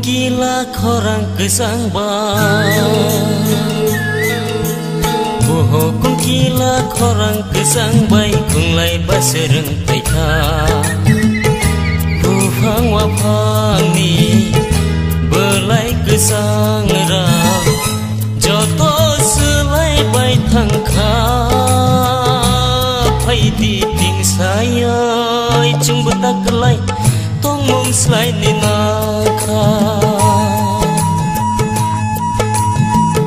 kungkila khorang kesangbar Boho kungkila khorang kesangbai kunglai basereng taita Bufang wapang ni belai kesang rau Joto selai bai thangkha Pai di ting sayai chung betak kelai Tong mong selai ni nakha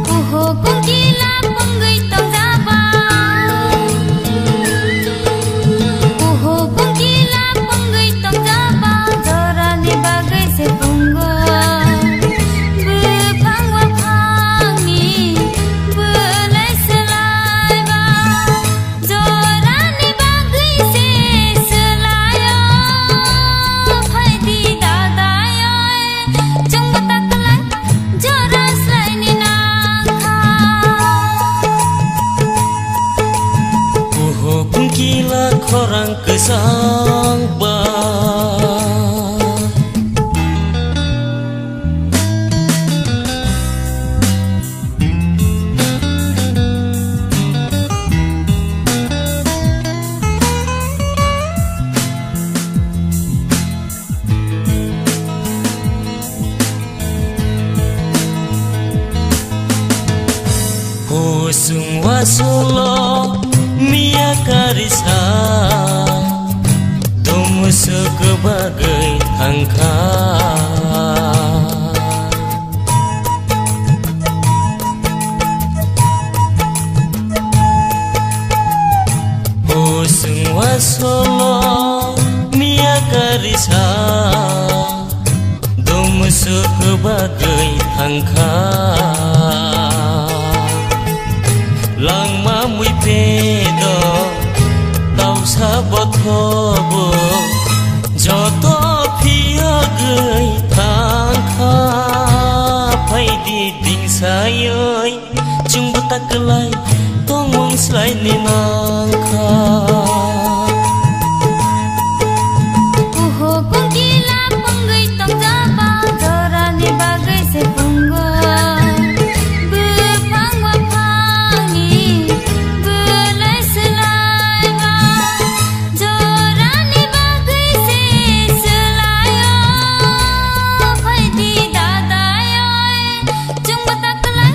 Boho kungkila penggai tong jaba Boho kungkila penggai tong jaba Jorani bagai sepunggo Bepang wapang ni belai selai ba Jorani bagai se selayo Pai di dadayo Chung betak kelai Jora selai ni nakha Boho kungkila khorang kesangbar Hosung wasulo mia karisa Domu sekebagai angka Hosung wasulo mia karisa Domu sekebagai angka Lang mamui pedo tau sabot hobo Joto pia gei thangkha Pai di ding sayai chung betak kelai tong mong selai ni nangkha Boho kungkila penggai tong jaba Jorani bagai sepunggo Bepang wapang ni belai selai ba Jorani bagai se selayo Pai di dadayo Chung betak kelai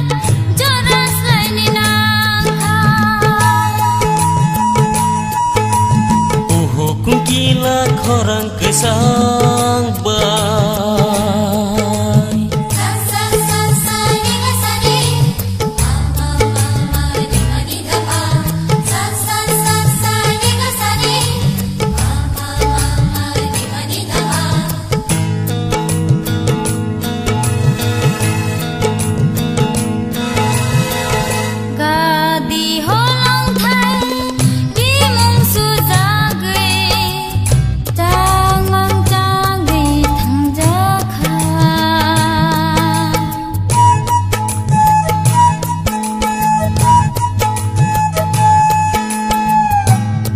Jora selai ni nakha Boho kungkila khorang kesangbar Gadi holong thai di mong su jagai Chang mang chang di thang jakha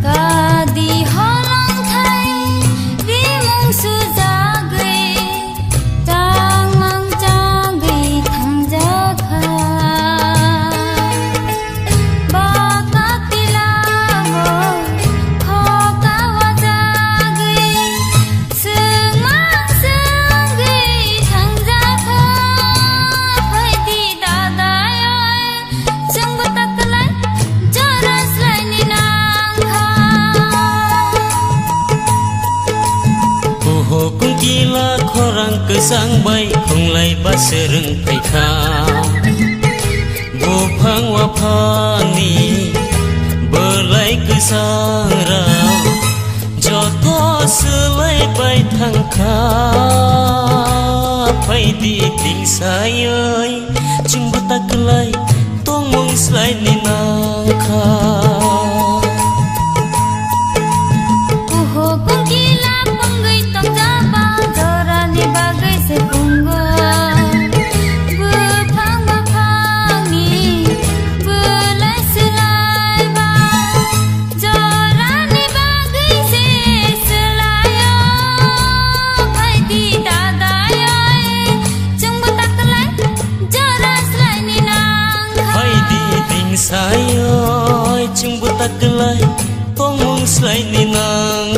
Gadi holong thai di mong su jagai Chang mang chang di thang jakha Baka tilawo khoka wajagai Seung seunggai thang jakha Pai di dadayo chung betak kelai Jora selai ni nakha Boho kungkila khorang kesangbai kunglai basereng taika Bufang wapang ni belai kesang rau Joto selai bai thangkha Pai di ting sayai chung betak kelai tong mong selai ni nangkha Boho kungkila penggai tong jaba Jorani bagai sepunggo Bepang wapang ni belai selai ba Jorani bagai se selayo Pai di dadayo sayoy chung buta kelai tong mong slay ni nang